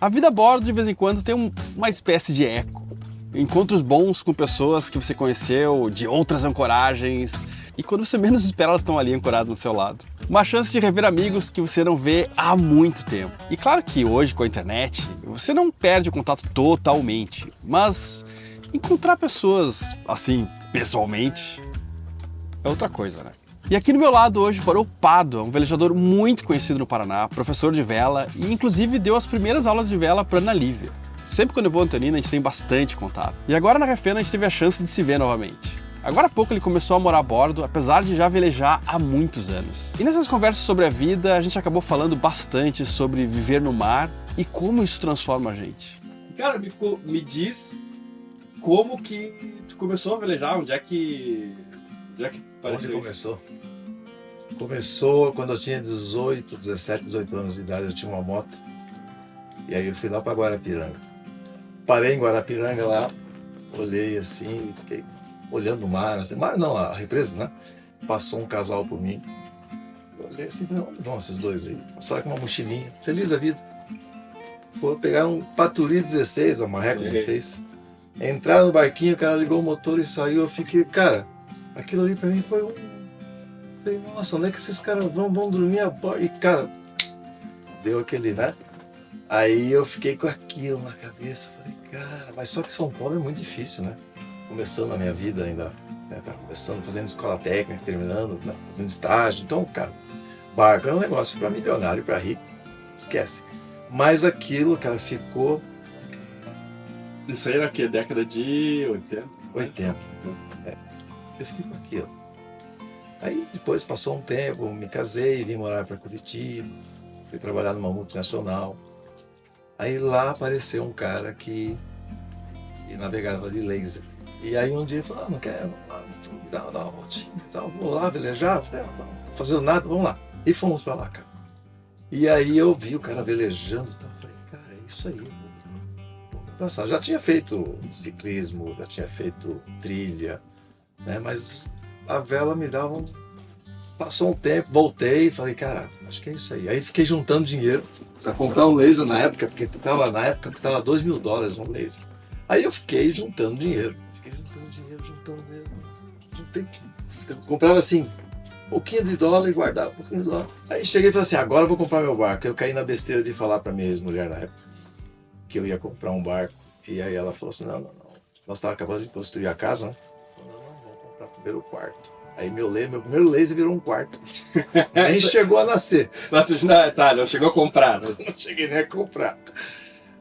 A vida a bordo, de vez em quando, tem uma espécie de eco. Encontros bons com pessoas que você conheceu, de outras ancoragens, e quando você menos espera, elas estão ali ancoradas do seu lado. Uma chance de rever amigos que você não vê há muito tempo. E claro que hoje, com a internet, você não perde o contato totalmente, mas encontrar pessoas, assim, pessoalmente, é outra coisa, né? E aqui no meu lado hoje parou o Pado, um velejador muito conhecido no Paraná, professor de vela e inclusive deu as primeiras aulas de vela para Ana Lívia. Sempre quando eu vou a Antonina a gente tem bastante contato. E agora na Refena a gente teve a chance de se ver novamente. Agora há pouco ele começou a morar a bordo, apesar de já velejar há muitos anos. E nessas conversas sobre a vida a gente acabou falando bastante sobre viver no mar e como isso transforma a gente. Cara, me diz como que tu começou a velejar, onde é que apareceu Onde começou? Começou quando eu tinha 17, 18 anos de idade, eu tinha uma moto. E aí eu fui lá para Guarapiranga. Parei em Guarapiranga lá, olhei assim, fiquei olhando o mar, assim, mar não, a represa, né? Passou um casal por mim. Eu olhei assim, onde vão esses dois aí? Passaram com uma mochilinha, feliz da vida. Foram pegar um Paturi 16, uma Marreco 16. Entraram no barquinho, o cara ligou o motor e saiu. Eu fiquei, cara, aquilo ali pra mim foi um... Falei, nossa, onde é que esses caras vão dormir a bordo? E, cara, deu aquele, né? Aí eu fiquei com aquilo na cabeça. Falei, cara, mas só que São Paulo é muito difícil, né? Começando a minha vida ainda, né? Tá começando, fazendo escola técnica, terminando, né? Fazendo estágio. Então, cara, barco é um negócio pra milionário, pra rico, esquece. Mas aquilo, cara, ficou... Isso aí era o quê? Década de 80? 80. É. Eu fiquei com aquilo. Aí depois passou um tempo, me casei, vim morar para Curitiba, fui trabalhar numa multinacional. Aí lá apareceu um cara que navegava de laser. E aí um dia ele falou, não quero, dar uma voltinha e tal, vou lá velejar, falei, não fazendo nada, vamos lá. E fomos para lá, cara. E aí eu vi o cara velejando e tal, falei, cara, é isso aí. Passar. Já tinha feito ciclismo, já tinha feito trilha, né? Mas a vela me dava um... Passou um tempo, voltei e falei, cara, acho que é isso aí. Aí fiquei juntando dinheiro para comprar um laser na época, porque na época custava $2.000 um laser. Aí eu fiquei juntando dinheiro. Juntei. Comprava assim, um pouquinho de dólar e guardava um pouquinho de dólar. Aí cheguei e falei assim, agora eu vou comprar meu barco. Eu caí na besteira de falar para minha ex-mulher na época que eu ia comprar um barco. E aí ela falou assim, não. Nós estávamos acabando de construir a casa, né? Não, vamos comprar primeiro o quarto. Aí meu primeiro laser virou um quarto. Nem chegou a nascer. Não chegou a comprar, né? Não cheguei nem a comprar.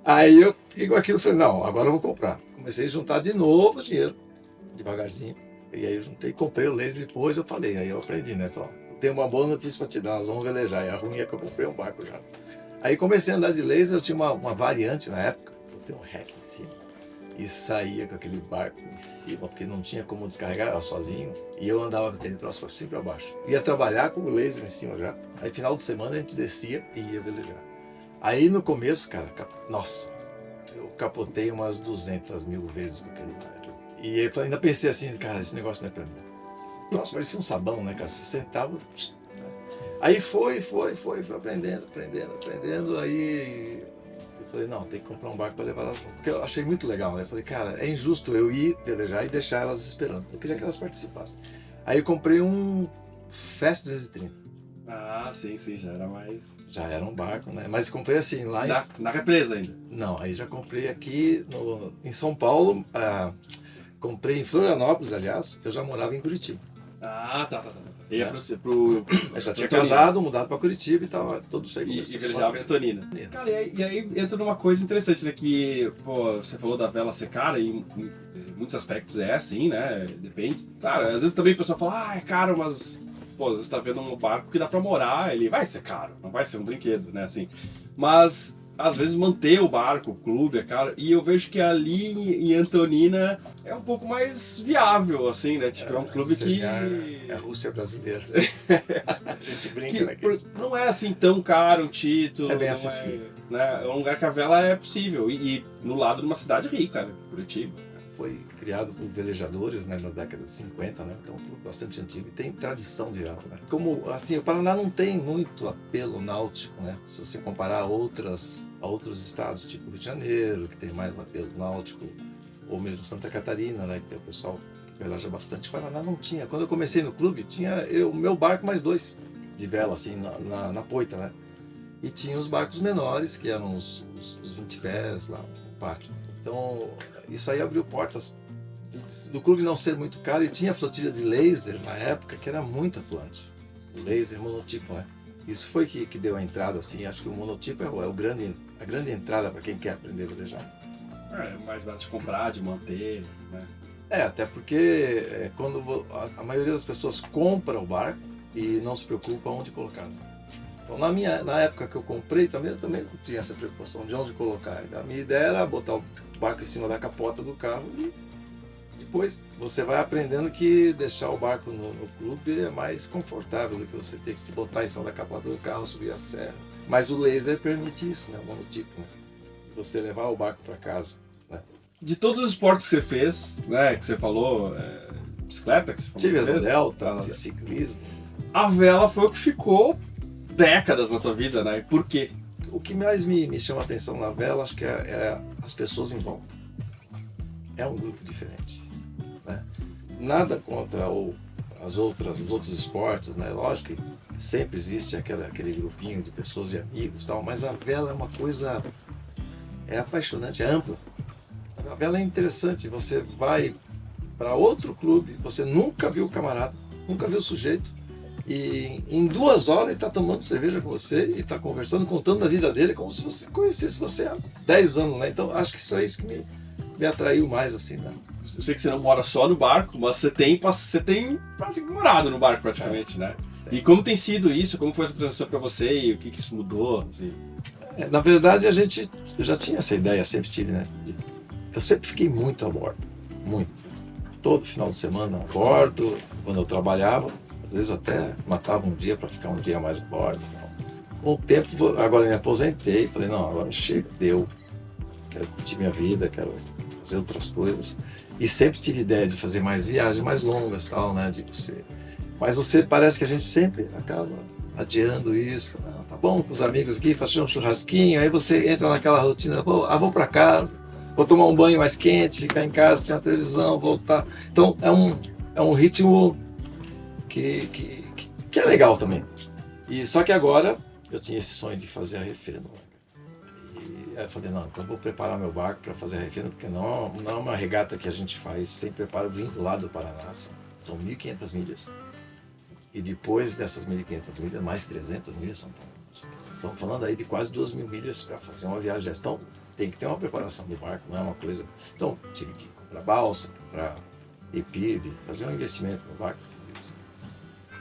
Aí eu fiquei com aquilo e falei, não, agora eu vou comprar. Comecei a juntar de novo dinheiro, devagarzinho. E aí eu juntei, comprei o laser depois, eu falei, aí eu aprendi, né? Falei, tenho uma boa notícia para te dar, nós vamos velejar. E a ruim é que eu comprei um barco já. Aí comecei a andar de laser, eu tinha uma variante na época, eu tenho um rack em cima. E saía com aquele barco em cima, porque não tinha como descarregar, era sozinho. E eu andava com aquele troço sempre para baixo. Ia trabalhar com o laser em cima já. Aí final de semana a gente descia e ia velejar. Aí no começo, cara, nossa, eu capotei umas 200.000 vezes com aquele barco. E eu ainda pensei assim, cara, esse negócio não é para mim. O troço parecia um sabão, né, cara? Você sentava... Aí foi aprendendo, aí... Eu falei, não, tem que comprar um barco para levar elas junto. Porque eu achei muito legal, né? Eu falei, cara, é injusto eu ir velejar e deixar elas esperando. Eu queria que elas participassem. Aí eu comprei um Fast 230. Ah, sim, já era mais... Já era um barco, né? Mas comprei assim, lá na represa ainda? Não, aí já comprei aqui em São Paulo, comprei em Florianópolis, aliás, eu já morava em Curitiba. Ah, tá. Ia Eu já tinha casado, mudado para Curitiba e tava todo seguro. E velejava em Antonina. Cara, e aí entra numa coisa interessante, né? Que, pô, você falou da vela ser cara e em muitos aspectos é assim, né? Depende. Claro, às vezes também o pessoal fala, é caro, mas, pô, às vezes tá vendo um barco que dá pra morar, ele vai ser caro, não vai ser um brinquedo, né? Assim. Mas, às vezes, manter o barco, o clube é caro, e eu vejo que ali em Antonina é um pouco mais viável, assim, né? Tipo, é um clube que... É a Rússia brasileira. A gente brinca, né? Não é assim tão caro um título. É bem acessível. Né? É um lugar que a vela é possível. E no lado de uma cidade rica, né? Curitiba. foi criado por velejadores, né, na década de 50, né? Então é um clube bastante antigo e tem tradição de vela, né? Como assim, o Paraná não tem muito apelo náutico, né? Se você comparar a outros estados, tipo Rio de Janeiro, que tem mais um apelo náutico, ou mesmo Santa Catarina, né, que tem o pessoal que veleja bastante. O Paraná não tinha. Quando eu comecei no clube, tinha o meu barco mais 2 de vela, assim, na poita, né? E tinha os barcos menores, que eram os 20 pés lá no pátio. Então, isso aí abriu portas do clube não ser muito caro, e tinha flotilha de laser na época, que era muito atuante. O laser monotipo, né? Isso foi que deu a entrada, assim. Acho que o monotipo é a grande entrada para quem quer aprender a velejar. É mais barato de comprar, de manter, né? Até porque quando a maioria das pessoas compra o barco e não se preocupa onde colocar. Então, na época que eu comprei, eu também não tinha essa preocupação de onde colocar. A minha ideia era botar o barco em cima da capota do carro e depois você vai aprendendo que deixar o barco no clube é mais confortável do que você ter que se botar em cima da capota do carro, subir a serra. Mas o laser permite isso, né? O monotipo, né? Você levar o barco para casa, né? De todos os esportes que você fez, né, que você falou, bicicleta que você falou. Tive que fez, delta, fiz ciclismo. A vela foi o que ficou décadas na tua vida, né? Por quê? O que mais me chama a atenção na vela, acho que é as pessoas em volta. É um grupo diferente, né? Nada contra os outros esportes, né? Lógico que sempre existe aquele grupinho de pessoas e amigos, tal, mas a vela é uma coisa apaixonante, é ampla. A vela é interessante, você vai para outro clube, você nunca viu o camarada, nunca viu o sujeito, e em 2 horas ele está tomando cerveja com você e está conversando, contando a vida dele como se você conhecesse você há 10 anos, né? Então acho que isso é isso que me atraiu mais, assim, né? Eu sei que você não mora só no barco, mas você tem morado no barco praticamente, né? E como tem sido isso? Como foi essa transição para você e o que isso mudou? Assim? Na verdade, eu já tinha essa ideia, sempre tive, né? Eu sempre fiquei muito a bordo, muito. Todo final de semana a bordo, quando eu trabalhava, às vezes até matava um dia para ficar um dia mais a bordo. Com o tempo, agora eu me aposentei, falei, não, agora chega, deu. Quero curtir minha vida, quero fazer outras coisas. E sempre tive ideia de fazer mais viagens mais longas, tal, né? Mas parece que a gente sempre acaba adiando isso. Não, tá bom, com os amigos aqui, fazer um churrasquinho, aí você entra naquela rotina, vou para casa. Vou tomar um banho mais quente, ficar em casa, tinha televisão, voltar. Então é um ritmo que é legal também. E só que agora eu tinha esse sonho de fazer a Refeno. E aí eu falei, não, então vou preparar meu barco para fazer a Refeno, porque não é uma regata que a gente faz sem preparo vindo lá do Paraná. São 1.500 milhas. E depois dessas 1.500 milhas, mais 300 milhas, estamos falando aí de quase 2.000 milhas para fazer uma viagem dessa. Então, tem que ter uma preparação do barco, não é uma coisa... Então, tive que comprar balsa, comprar EPIB, fazer um investimento no barco para fazer isso.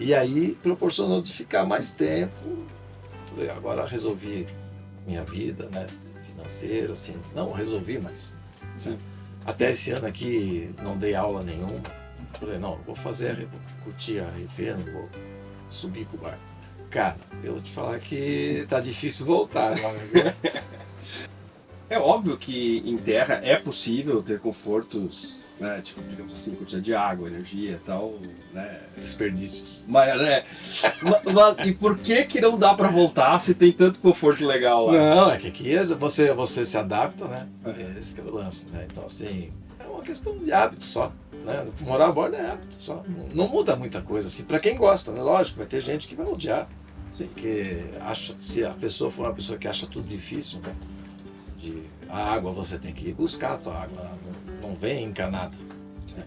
E aí, proporcionou de ficar mais tempo. Falei, agora resolvi minha vida, né, financeira, assim. Não resolvi, mas... Né, até esse ano aqui, não dei aula nenhuma. Falei, não, vou curtir a Refeno, vou subir com o barco. Cara, eu vou te falar que tá difícil voltar, né? É óbvio que em terra é possível ter confortos, né, tipo, digamos assim, quantidade de água, energia e tal, né? Desperdícios. Mas e por que não dá para voltar se tem tanto conforto legal lá? Não, é que aqui você se adapta, né? Esse que é o lance, né? Então, assim, é uma questão de hábito só, né? Morar a bordo é hábito só. Não muda muita coisa, assim, para quem gosta, né? Lógico, vai ter gente que vai odiar, porque se a pessoa for uma pessoa que acha tudo difícil, né? A água você tem que ir buscar a tua água, não vem encanada. Né?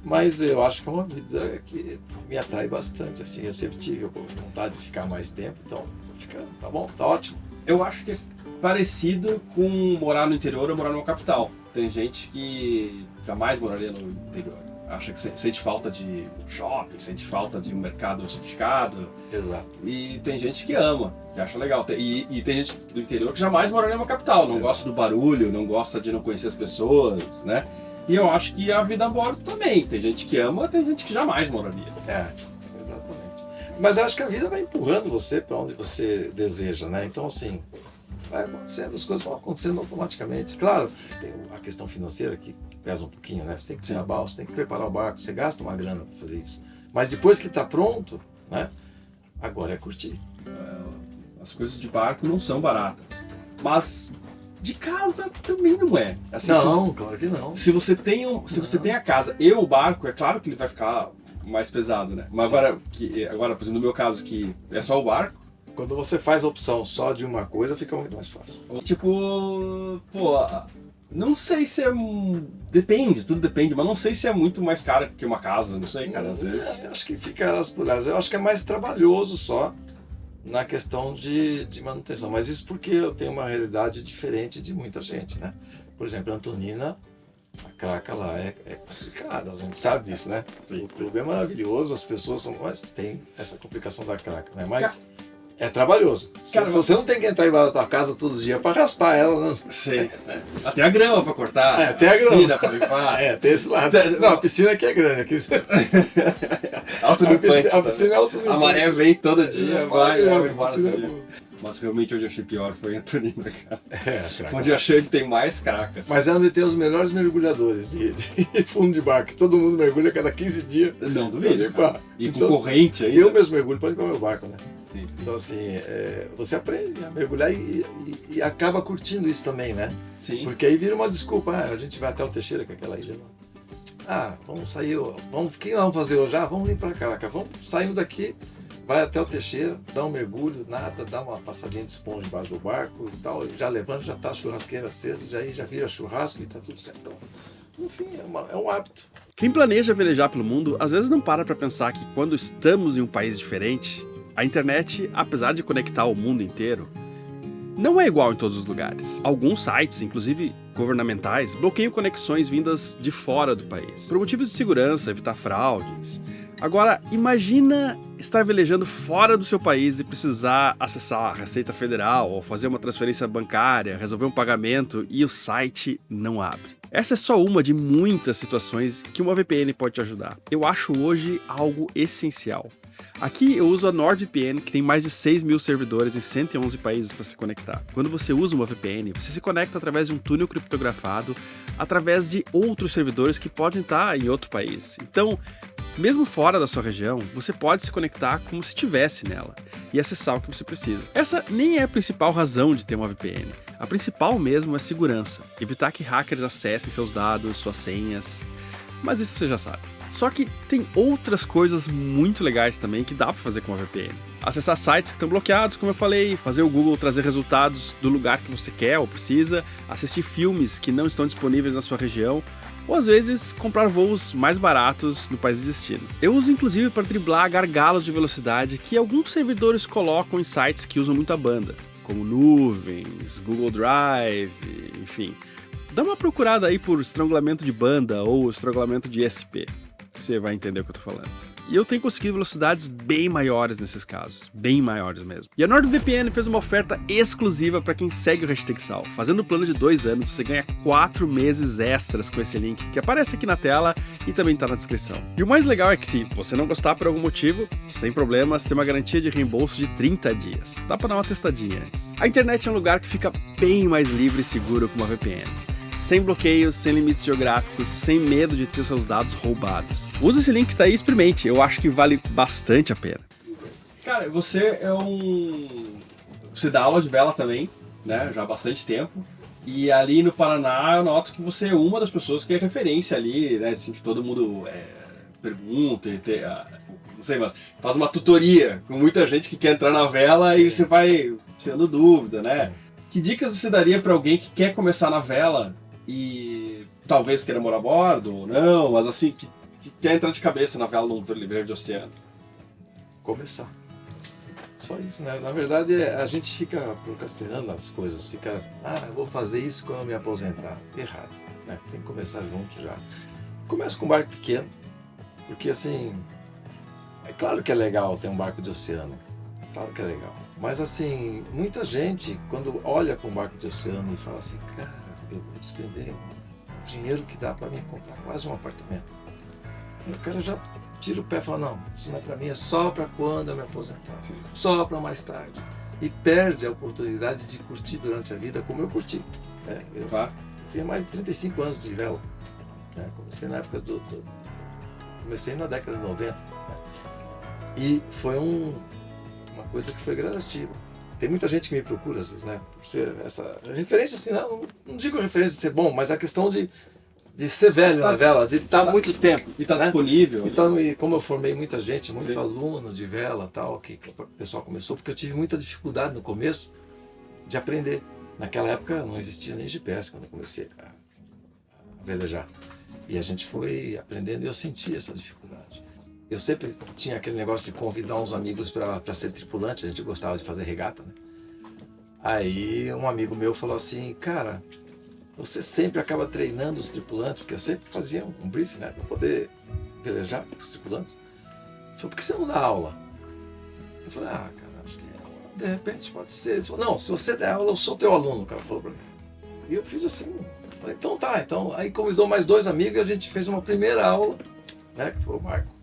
Mas eu acho que é uma vida que me atrai bastante, assim, eu sempre tive vontade de ficar mais tempo, então tô ficando, tá bom, tá ótimo. Eu acho que é parecido com morar no interior ou morar numa capital. Tem gente que jamais moraria no interior. Acha que sente falta de shopping, sente falta de um mercado sofisticado. Exato. E tem gente que ama, que acha legal. E tem gente do interior que jamais moraria numa capital, não gosta do barulho, não gosta de não conhecer as pessoas, né? E eu acho que a vida a bordo também. Tem gente que ama, tem gente que jamais moraria. Exatamente. Mas acho que a vida vai empurrando você para onde você deseja, né? Então, assim, vai acontecendo, as coisas vão acontecendo automaticamente. Claro, tem a questão financeira que pesa um pouquinho, né? Você tem que desabar, você tem que preparar o barco, você gasta uma grana para fazer isso. Mas depois que está pronto, né? Agora é curtir. As coisas de barco não são baratas, mas de casa também não é. Assim, Não, claro que não. Se você tem você tem a casa e o barco, é claro que ele vai ficar mais pesado, né? Mas agora, por exemplo, no meu caso, que é só o barco. Quando você faz a opção só de uma coisa, fica muito mais fácil. Tipo, pô, não sei se é. Depende, tudo depende, mas não sei se é muito mais caro que uma casa, não sei, cara, às vezes. Acho que fica elas por elas. Eu acho que é mais trabalhoso só na questão de manutenção. Mas isso porque eu tenho uma realidade diferente de muita gente, né? Por exemplo, a Antonina, a craca lá é complicada, a gente sabe disso, né? Sim, o clube é maravilhoso, as pessoas são... Mas tem essa complicação da craca, né? Mas é trabalhoso. Cara, se você não tem que entrar embaixo da tua casa todo dia para raspar ela, não. Sei. Até a grama para cortar, até a piscina para limpar. Tem esse lado. Não, a piscina aqui é grande. Aqui... A piscina é alto. A maré vem todo dia, vai embora. É mas realmente onde eu achei pior foi a Antonina, cara. Craca. Onde eu achei que tem mais cracas. Mas é onde tem os melhores mergulhadores de fundo de barco. Todo mundo mergulha a cada 15 dias. Não duvido. E então, com corrente aí. Eu mesmo mergulho para limpar meu barco, né? Sim. Então, assim, você aprende a mergulhar e acaba curtindo isso também, né? Sim. Porque aí vira uma desculpa. A gente vai até o Teixeira, que é aquela ilha lá. Vamos sair. O que nós vamos fazer hoje? Vamos limpar a Caraca. Vamos saindo daqui. Vai até o Teixeira, dá um mergulho, nada, dá uma passadinha de esponja embaixo do barco e tal, já levanta, já tá a churrasqueira acesa, já vira churrasco e tá tudo certo. Então, enfim, é um hábito. Quem planeja velejar pelo mundo, às vezes não para pensar que quando estamos em um país diferente, a internet, apesar de conectar o mundo inteiro, não é igual em todos os lugares. Alguns sites, inclusive governamentais, bloqueiam conexões vindas de fora do país, por motivos de segurança, evitar fraudes. Agora, imagina estar velejando fora do seu país e precisar acessar a Receita Federal ou fazer uma transferência bancária, resolver um pagamento e o site não abre. Essa é só uma de muitas situações que uma VPN pode te ajudar. Eu acho hoje algo essencial. Aqui eu uso a NordVPN, que tem mais de 6 mil servidores em 111 países para se conectar. Quando você usa uma VPN, você se conecta através de um túnel criptografado, através de outros servidores que podem estar em outro país. Então, mesmo fora da sua região, você pode se conectar como se estivesse nela e acessar o que você precisa. Essa nem é a principal razão de ter uma VPN. A principal mesmo é segurança, evitar que hackers acessem seus dados, suas senhas. Mas isso você já sabe. Só que tem outras coisas muito legais também que dá para fazer com a VPN. Acessar sites que estão bloqueados, como eu falei, fazer o Google trazer resultados do lugar que você quer ou precisa, assistir filmes que não estão disponíveis na sua região, ou às vezes comprar voos mais baratos no país de destino. Eu uso inclusive para driblar gargalos de velocidade que alguns servidores colocam em sites que usam muita banda, como nuvens, Google Drive, enfim. Dá uma procurada aí por estrangulamento de banda ou estrangulamento de ISP. Você vai entender o que eu tô falando. E eu tenho conseguido velocidades bem maiores nesses casos, bem maiores mesmo. E a NordVPN fez uma oferta exclusiva para quem segue o Hashtag Sal. Fazendo o plano de 2 anos, você ganha 4 meses extras com esse link, que aparece aqui na tela e também tá na descrição. E o mais legal é que se você não gostar por algum motivo, sem problemas, tem uma garantia de reembolso de 30 dias. Dá para dar uma testadinha antes. A internet é um lugar que fica bem mais livre e seguro com uma VPN. Sem bloqueios, sem limites geográficos, sem medo de ter seus dados roubados. Use esse link que tá aí e experimente, eu acho que vale bastante a pena. Cara, você você dá aula de vela também, né, já há bastante tempo. E ali no Paraná eu noto que você é uma das pessoas que é referência ali, né, assim, que todo mundo pergunta e não sei, mas faz uma tutoria com muita gente que quer entrar na vela. Sim. E você vai tirando dúvida, né? Sim. Que dicas você daria para alguém que quer começar na vela e talvez queira morar a bordo ou não, mas assim, que quer entrar de cabeça na vela num verde oceano? Começar. Só isso, né? Na verdade, a gente fica procrastinando as coisas, eu vou fazer isso quando eu me aposentar. Errado, né? Tem que começar junto já. Começa com um barco pequeno, porque assim, é claro que é legal ter um barco de oceano, claro que é legal. Mas assim, muita gente, quando olha para um barco de oceano e fala assim, cara, eu vou despender o dinheiro que dá para mim comprar quase um apartamento. E o cara já tira o pé e fala, não, isso não é para mim, é só para quando eu me aposentar, só para mais tarde. E perde a oportunidade de curtir durante a vida como eu curti. Eu tenho mais de 35 anos de vela. né? Comecei na época comecei na década de 90, né? E foi uma coisa que foi gradativa. Tem muita gente que me procura às vezes, né? Por ser essa referência, assim, não digo referência de ser bom, mas a questão de ser velho na vela, de estar muito tempo. E tá né? disponível. Então, e como eu formei muita gente, muito Sim. aluno de vela tal, que o pessoal começou, porque eu tive muita dificuldade no começo de aprender. Naquela época não existia nem GPS quando eu comecei a velejar. E a gente foi aprendendo e eu senti essa dificuldade. Eu sempre tinha aquele negócio de convidar uns amigos para ser tripulante, a gente gostava de fazer regata, né? Aí um amigo meu falou assim, cara, você sempre acaba treinando os tripulantes, porque eu sempre fazia um briefing, né, para poder velejar com os tripulantes. Ele falou, por que você não dá aula? Eu falei, cara, acho que de repente pode ser. Ele falou, não, se você der aula, eu sou teu aluno, o cara falou para mim. E eu fiz assim, eu falei, então tá, então. Aí convidou mais 2 amigos e a gente fez uma primeira aula, né, que foi o Marco.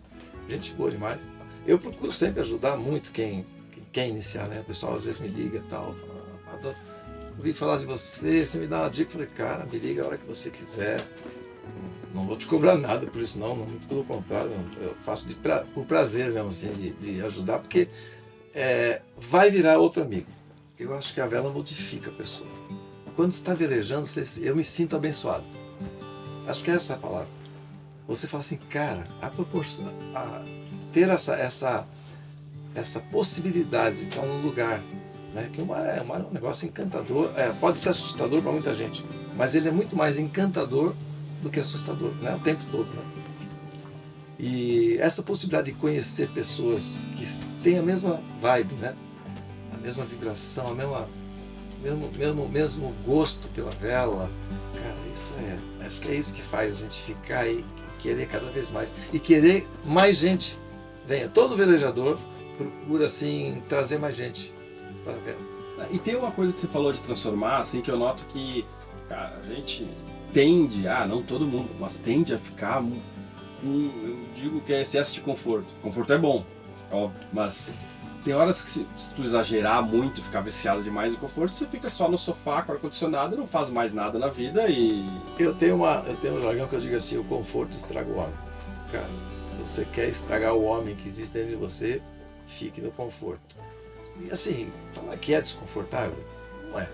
Gente boa demais. Eu procuro sempre ajudar muito quem quer iniciar, né? O pessoal às vezes me liga e tal, fala, ouvi falar de você, você me dá uma dica. Eu falei, cara, me liga a hora que você quiser. Não vou te cobrar nada por isso, não. Muito pelo contrário, eu faço por prazer mesmo, assim, de ajudar, porque vai virar outro amigo. Eu acho que a vela modifica a pessoa. Quando você está velejando, eu me sinto abençoado. Acho que é essa a palavra. Você fala assim, cara, ter essa possibilidade de estar num lugar, né, que é um negócio encantador, pode ser assustador para muita gente, mas ele é muito mais encantador do que assustador, né, o tempo todo, né? E essa possibilidade de conhecer pessoas que têm a mesma vibe, né, a mesma vibração, mesmo gosto pela vela, cara, acho que é isso que faz a gente ficar e querer cada vez mais e querer mais gente. Venha, todo velejador procura assim trazer mais gente para a vela. E tem uma coisa que você falou de transformar, assim, que eu noto que, cara, a gente tende, não todo mundo, mas tende a ficar eu digo que é excesso de conforto. Conforto é bom, óbvio, mas tem horas que se tu exagerar muito, ficar viciado demais em conforto, você fica só no sofá com ar-condicionado e não faz mais nada na vida e... Eu tenho um jargão que eu digo assim, o conforto estraga o homem. Cara, se você quer estragar o homem que existe dentro de você, fique no conforto. E assim, falar que é desconfortável, não é.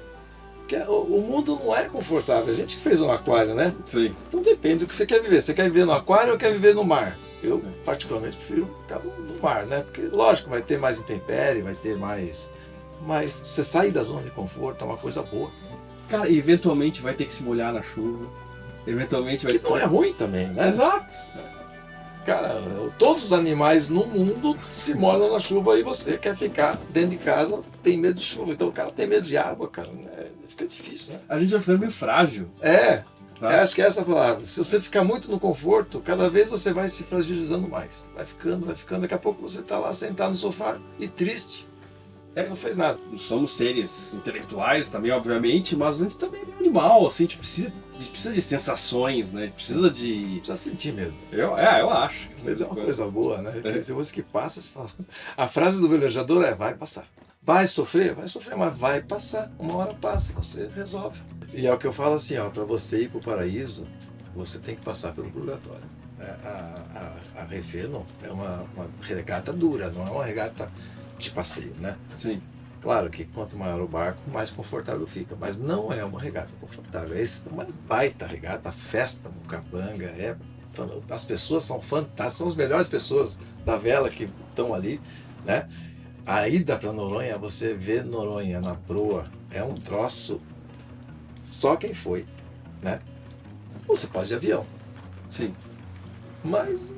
Porque o mundo não é confortável, a gente que fez um aquário, né? Sim. Então depende do que você quer viver. Você quer viver no aquário ou quer viver no mar? Eu, particularmente, prefiro ficar no mar, né? Porque, lógico, vai ter mais intempérie, vai ter mais... Mas você sair da zona de conforto é uma coisa boa. Cara, eventualmente vai ter que se molhar na chuva. Eventualmente vai ter... Que não é ruim também, né? Exato. Cara, todos os animais no mundo se molham na chuva e você quer ficar dentro de casa, tem medo de chuva. Então o cara tem medo de água, cara. Fica difícil, né? A gente vai ficando meio frágil. Acho que é essa a palavra. Se você ficar muito no conforto, cada vez você vai se fragilizando mais. Vai ficando. Daqui a pouco você está lá sentado no sofá e triste. Não fez nada. Somos seres intelectuais também, obviamente, mas a gente também é meio animal, assim, a gente precisa de sensações, né? Precisa sentir medo. Eu acho. Medo é uma coisa boa, né? Tem coisas que passa, você fala. A frase do velejador é, vai passar. Vai sofrer, mas vai passar. Uma hora passa, você resolve. E é o que eu falo assim, para você ir para o paraíso, você tem que passar pelo purgatório. A Refeno é uma regata dura, não é uma regata de passeio, né? Sim. Claro que quanto maior o barco, mais confortável fica, mas não é uma regata confortável. É uma baita regata, festa no Capanga, as pessoas são fantásticas, são as melhores pessoas da vela que estão ali, né? A ida para Noronha, você vê Noronha na proa, é um troço, só quem foi, né? Você pode ir de avião. Sim. Mas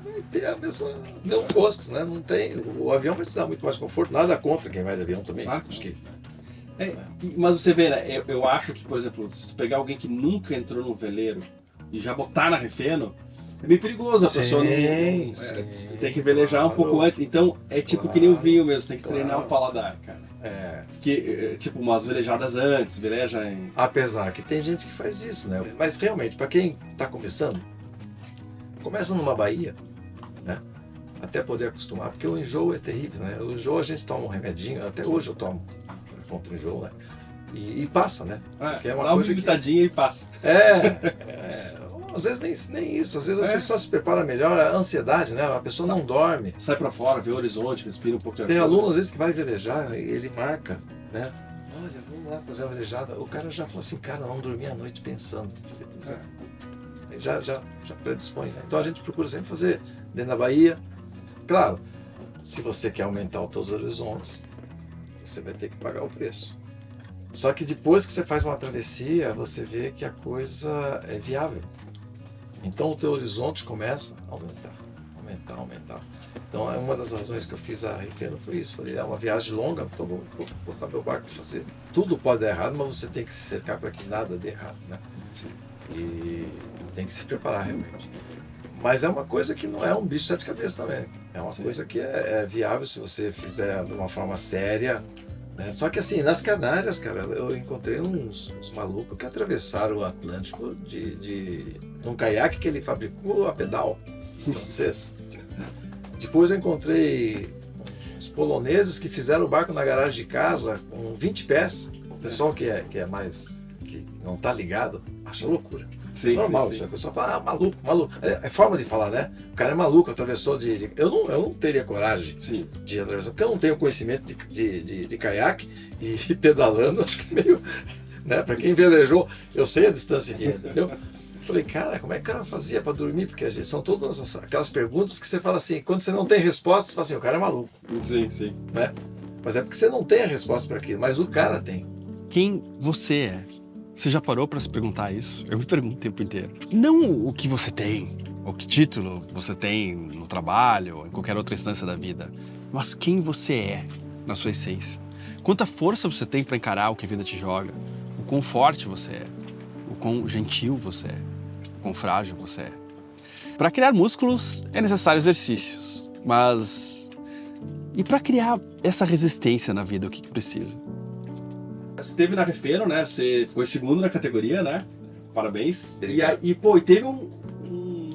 vai ter o mesmo gosto, né? Não tem, o avião vai te dar muito mais conforto, nada contra quem vai de avião também. Acho que... mas você vê, né? Eu acho que, por exemplo, se tu pegar alguém que nunca entrou no veleiro e já botar na Refeno, é bem perigoso, a pessoa tem que velejar um pouco antes. Então é tipo que nem o vinho mesmo, tem que treinar o paladar, cara. Tipo umas velejadas antes, veleja em... Apesar que tem gente que faz isso, né? Mas realmente, para quem está começando, começa numa baía, né? Até poder acostumar, porque o enjoo é terrível, né? O enjoo a gente toma um remedinho, até hoje eu tomo contra o enjoo, né? E passa, né? Que é uma coisa pitadinha e passa. Às vezes nem isso, às vezes você só se prepara melhor, a ansiedade, né? A pessoa não dorme. Sai pra fora, vê o horizonte, respira um pouco de ar. Tem aluno, às vezes, que vai velejar, e ele marca, né? Olha, vamos lá fazer a velejada. O cara já falou assim, cara, vamos dormir à noite pensando. Já predispõe, né? Então a gente procura sempre fazer dentro da Bahia. Claro, se você quer aumentar os teus horizontes, você vai ter que pagar o preço. Só que depois que você faz uma travessia, você vê que a coisa é viável. Então o teu horizonte começa a aumentar. Então é uma das razões que eu fiz a Refeno foi isso. Falei, é uma viagem longa, então vou botar meu barco para fazer. Tudo pode dar errado, mas você tem que se cercar para que nada dê errado, né? Sim. E tem que se preparar realmente. Mas é uma coisa que não é um bicho de sete cabeças também. É uma coisa que é viável se você fizer de uma forma séria, né? Só que assim, nas Canárias, cara, eu encontrei uns malucos que atravessaram o Atlântico num caiaque que ele fabricou a pedal francês. Depois eu encontrei uns poloneses que fizeram o barco na garagem de casa com 20 pés. O pessoal que não tá ligado acha loucura. Sim, normal, sim. Isso. A pessoa fala, maluco. É forma de falar, né? O cara é maluco, atravessou de... Eu não teria coragem de atravessar, porque eu não tenho conhecimento de caiaque e pedalando, acho que meio... Né? Para quem velejou, eu sei a distância que é, entendeu? Eu falei, cara, como é que o cara fazia para dormir? Porque são todas aquelas perguntas que você fala assim, quando você não tem resposta, você fala assim, o cara é maluco. Sim. Né? Mas é porque você não tem a resposta para aquilo, mas o cara tem. Quem você é? Você já parou para se perguntar isso? Eu me pergunto o tempo inteiro. Não o que você tem, ou que título você tem no trabalho, ou em qualquer outra instância da vida, mas quem você é na sua essência. Quanta força você tem para encarar o que a vida te joga, o quão forte você é, o quão gentil você é, o quão frágil você é. Para criar músculos é necessário exercícios, mas e para criar essa resistência na vida, o que precisa? Você esteve na Refeno, né? Você ficou em segundo na categoria, né? Parabéns. E teve um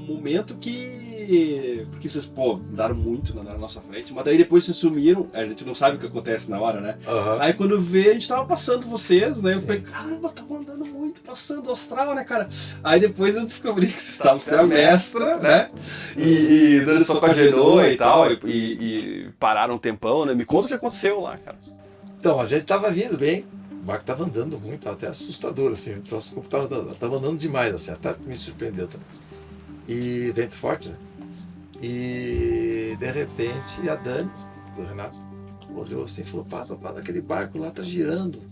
momento que... Porque vocês, andaram muito na nossa frente, mas daí depois vocês sumiram, a gente não sabe o que acontece na hora, né? Uhum. Aí quando vê, a gente tava passando vocês, né? Eu falei, caramba, estamos andando muito, passando astral, né, cara? Aí depois eu descobri que vocês estavam sendo a mestra, né? E dando soco a Genoa e tal, e pararam um tempão, né? Me conta o que aconteceu lá, cara. Então, a gente tava vindo bem. O barco estava andando muito, tava até assustador, assim, o nosso corpo estava andando demais, assim, até me surpreendeu também. E vento forte, né? E de repente a Dani, do Renato, olhou assim e falou, pá, aquele barco lá tá girando.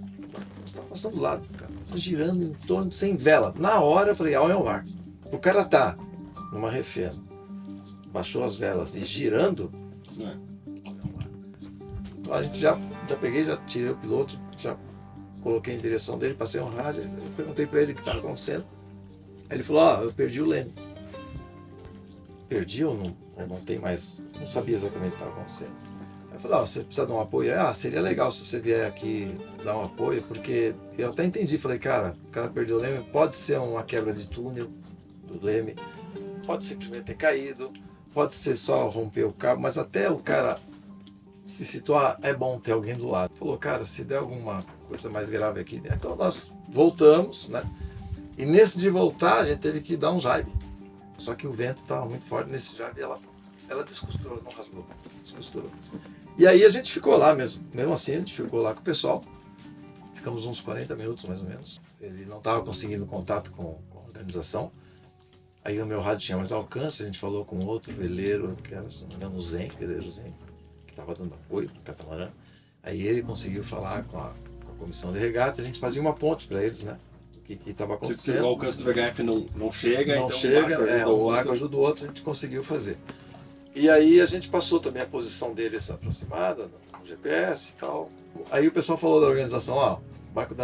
Você tá passando do lado, cara, tá girando em torno de 100 velas. Na hora eu falei, é o barco. O cara tá numa Refeno, baixou as velas e girando, então a gente já peguei, já tirei o piloto, já coloquei em direção dele, passei um rádio, eu perguntei para ele o que estava acontecendo. Aí ele falou, eu perdi o leme. Perdi ou não tem mais, não sabia exatamente o que estava acontecendo. Aí eu falei, você precisa de um apoio? Seria legal se você vier aqui dar um apoio, porque eu até entendi, falei, cara, o cara perdeu o leme, pode ser uma quebra de túnel do leme, pode simplesmente ter caído, pode ser só romper o cabo, mas até o cara se situar, é bom ter alguém do lado. Falou, cara, se der alguma coisa mais grave aqui, então nós voltamos, né? E nesse de voltar, a gente teve que dar um jibe. Só que o vento estava muito forte nesse jibe, ela descosturou, não rasgou, descosturou. E aí a gente ficou lá mesmo assim, a gente ficou lá com o pessoal, ficamos uns 40 minutos mais ou menos. Ele não estava conseguindo contato com a organização. Aí o meu rádio tinha mais alcance, a gente falou com outro veleiro, que era, se não me engano, o Zen, veleiro Zen, que estava dando apoio no catamarã. Aí ele conseguiu falar com a comissão de regata, a gente fazia uma ponte para eles, né? O que estava acontecendo. Se o alcance do VHF não chega, não então chega, o barco ajuda o outro, a gente conseguiu fazer. E aí a gente passou também a posição deles aproximada no GPS e tal. Aí o pessoal falou da organização, o barco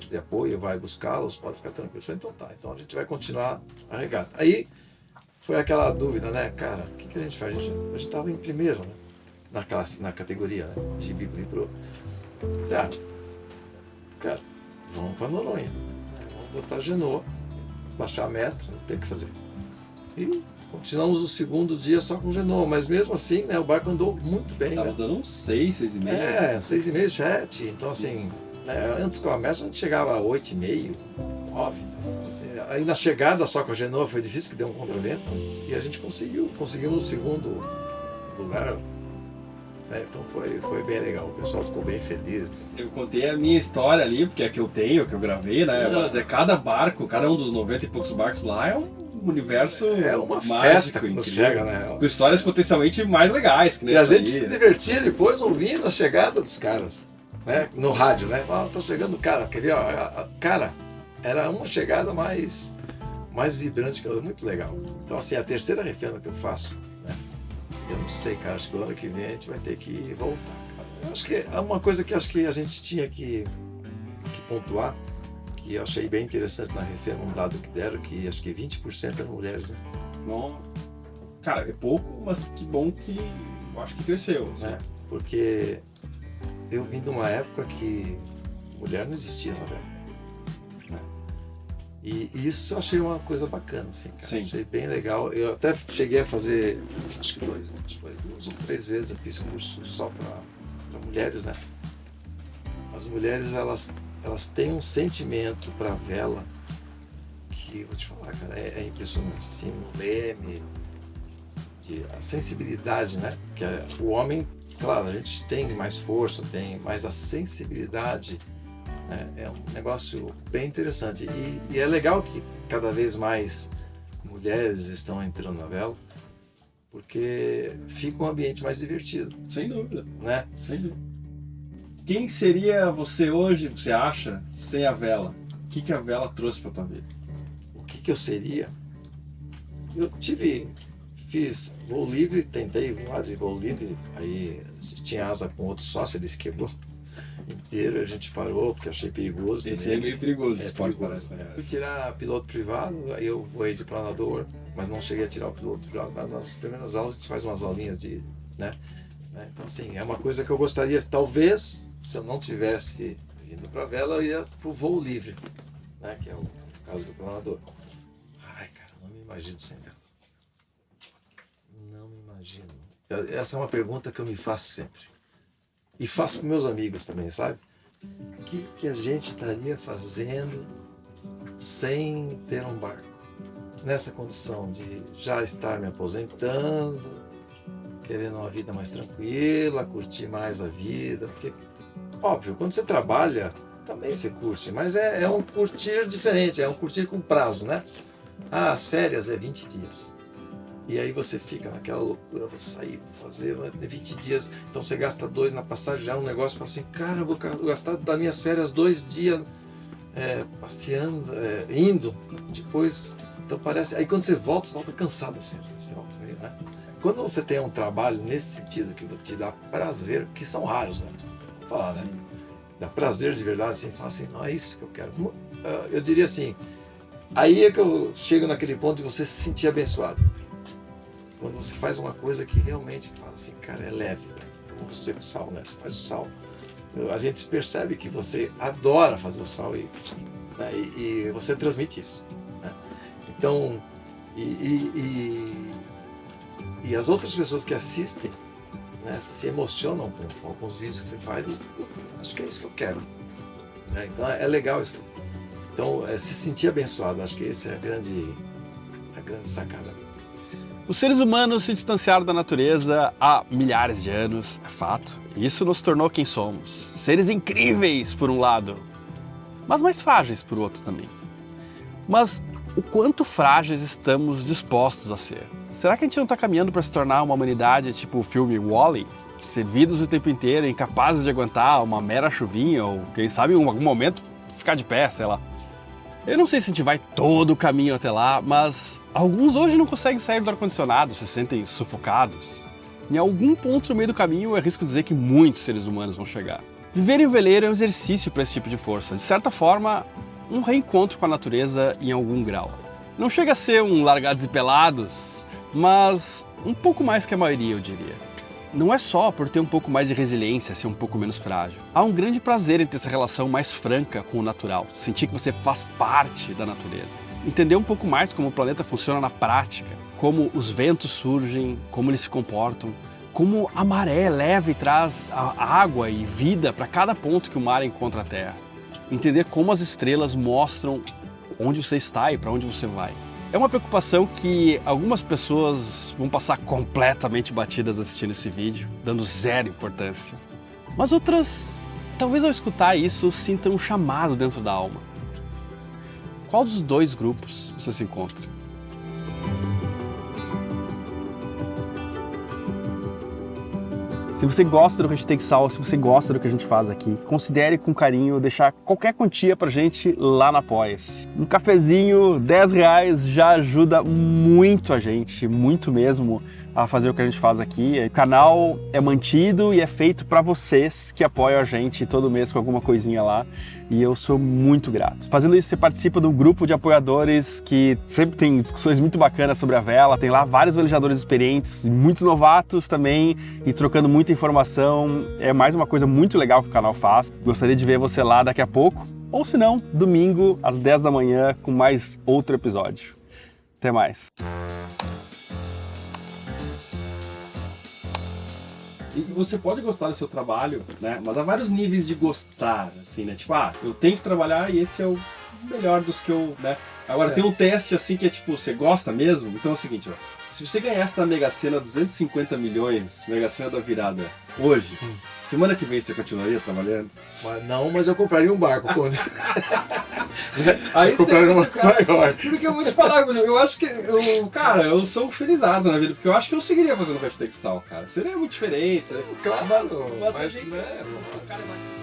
de apoio vai buscá-los, pode ficar tranquilo. Eu falei, então tá, então a gente vai continuar a regata. Aí foi aquela dúvida, né, cara, o que a gente faz? A gente estava em primeiro, né? Na categoria, né? Gibi Pro. Cara, vamos para Noronha. Vamos botar Genoa, baixar a mestra, não tem o que fazer. E continuamos o segundo dia só com Genoa, mas mesmo assim, né, o barco andou muito bem. Estava dando uns 6,5. 6,5, 7. Então, assim, Antes com a Mestre a gente chegava a 8h30, 9. Assim, aí na chegada só com a Genoa foi difícil, que deu um contravento, e a gente conseguimos o segundo lugar. Então foi bem legal, o pessoal ficou bem feliz. Eu contei a minha história ali, porque é que eu tenho, que eu gravei, né? Mas cada barco, cada um dos 90 e poucos barcos lá é um universo uma mágico, festa quando chega, né? Com histórias potencialmente mais legais. Que nem E a essa gente aí, se divertia depois ouvindo a chegada dos caras, né? No rádio, né? Tô chegando o cara, queria, cara, era uma chegada mais vibrante, que era muito legal. Então assim, a terceira refenda que eu faço, né? Eu não sei, cara, acho que o ano que vem a gente vai ter que voltar, cara. Eu acho que é uma coisa que acho que a gente tinha que pontuar, que eu achei bem interessante na refenda, um dado que deram, que acho que 20% eram mulheres, né? Não, cara, é pouco, mas que bom que eu acho que cresceu. Assim. Né? Porque eu vim de uma época que mulher não existia, na verdade. Né? E isso eu achei uma coisa bacana, assim, cara. Sim. Achei bem legal. Eu até cheguei a fazer, acho que 2 ou 3 vezes, eu fiz curso só para mulheres, né? As mulheres, elas têm um sentimento para vela que, vou te falar, cara, é impressionante, assim, um leme, a sensibilidade, né? Que o homem, claro, a gente tem mais força, mas a sensibilidade, né? É um negócio bem interessante. E é legal que cada vez mais mulheres estão entrando na vela, porque fica um ambiente mais divertido. Sem dúvida. Né? Sem dúvida. Quem seria você hoje, você acha, sem a vela? O que a vela trouxe para tua vida? O que eu seria? Eu fiz voo livre, tentei voar de voo livre, aí tinha asa com outro sócio, ele se quebrou inteiro, a gente parou porque achei perigoso. Esse também. É meio perigoso, esse perigoso. parece, né? Fui tirar piloto privado, aí eu voei de planador, mas não cheguei a tirar o piloto privado, mas nas primeiras aulas a gente faz umas aulinhas de, né? Então assim, é uma coisa que eu gostaria, talvez, se eu não tivesse vindo para a vela, eu ia para o voo livre, né? Que é o caso do planador. Ai, cara, não me imagino sem vela. Não me imagino. Essa é uma pergunta que eu me faço sempre. E faço para meus amigos também, sabe? O que a gente estaria fazendo sem ter um barco? Nessa condição de já estar me aposentando, querendo uma vida mais tranquila, curtir mais a vida. Porque, óbvio, quando você trabalha, também você curte, mas é um curtir diferente, é um curtir com prazo, né? As férias é 20 dias. E aí você fica naquela loucura, vou sair, vou fazer, vai ter 20 dias, então você gasta 2 na passagem, já é um negócio, fala assim, cara, eu vou gastar das minhas férias 2 dias passeando, indo, depois, então parece, aí quando você volta cansado assim, você volta meio, né? Quando você tem um trabalho nesse sentido, que te dá prazer, que são raros, né? Vou falar, né? Dá prazer de verdade, assim, fala assim, não, é isso que eu quero. Eu diria assim, aí é que eu chego naquele ponto de você se sentir abençoado. Quando você faz uma coisa que realmente fala assim, cara, é leve, né? Como você com o sal, né? Você faz o sal. A gente percebe que você adora fazer o sal e você transmite isso. Né? Então, e as outras pessoas que assistem, né, se emocionam com alguns vídeos que você faz e, putz, acho que é isso que eu quero. Né? Então é legal isso. Então, se sentir abençoado, acho que essa é a grande sacada. Os seres humanos se distanciaram da natureza há milhares de anos, é fato. E isso nos tornou quem somos. Seres incríveis, por um lado, mas mais frágeis por outro também. Mas o quanto frágeis estamos dispostos a ser? Será que a gente não está caminhando para se tornar uma humanidade tipo o filme Wall-E? Servidos o tempo inteiro, incapazes de aguentar uma mera chuvinha ou, quem sabe, em algum momento ficar de pé, sei lá. Eu não sei se a gente vai todo o caminho até lá, mas alguns hoje não conseguem sair do ar-condicionado, se sentem sufocados. Em algum ponto no meio do caminho, eu arrisco dizer que muitos seres humanos vão chegar. Viver em veleiro é um exercício para esse tipo de força. De certa forma, um reencontro com a natureza em algum grau. Não chega a ser um largados e pelados, mas um pouco mais que a maioria, eu diria. Não é só por ter um pouco mais de resiliência, ser um pouco menos frágil. Há um grande prazer em ter essa relação mais franca com o natural, sentir que você faz parte da natureza. Entender um pouco mais como o planeta funciona na prática, como os ventos surgem, como eles se comportam, como a maré leva e traz a água e vida para cada ponto que o mar encontra a Terra. Entender como as estrelas mostram onde você está e para onde você vai. É uma preocupação que algumas pessoas vão passar completamente batidas assistindo esse vídeo, dando zero importância. Mas outras, talvez ao escutar isso, sintam um chamado dentro da alma. Qual dos dois grupos você se encontra? Se você gosta do Hashtag Sal, se você gosta do que a gente faz aqui, considere com carinho deixar qualquer quantia pra gente lá na Apoia-se. Um cafezinho, R$10 já ajuda muito a gente, muito mesmo, a fazer o que a gente faz aqui. O canal é mantido e é feito para vocês que apoiam a gente todo mês com alguma coisinha lá. E eu sou muito grato. Fazendo isso, você participa de um grupo de apoiadores que sempre tem discussões muito bacanas sobre a vela. Tem lá vários velejadores experientes, muitos novatos também, e trocando muita informação. É mais uma coisa muito legal que o canal faz. Gostaria de ver você lá daqui a pouco. Ou se não, domingo às 10 da manhã com mais outro episódio. Até mais. E você pode gostar do seu trabalho, né? Mas há vários níveis de gostar, assim, né? Tipo, eu tenho que trabalhar e esse é o melhor dos que eu, né? Agora tem um teste, assim, que é tipo, você gosta mesmo? Então é o seguinte, ó. Se você ganhasse na Mega Sena 250 milhões, Mega Sena da virada, hoje, semana que vem você continuaria trabalhando? Mas eu compraria um barco. Aí você maior. Porque eu vou te falar, eu acho que eu sou um felizardo na vida, porque eu acho que eu seguiria fazendo Hashtag Sal, cara. Seria muito diferente, seria... Claro, mas a gente, né? o cara é mais...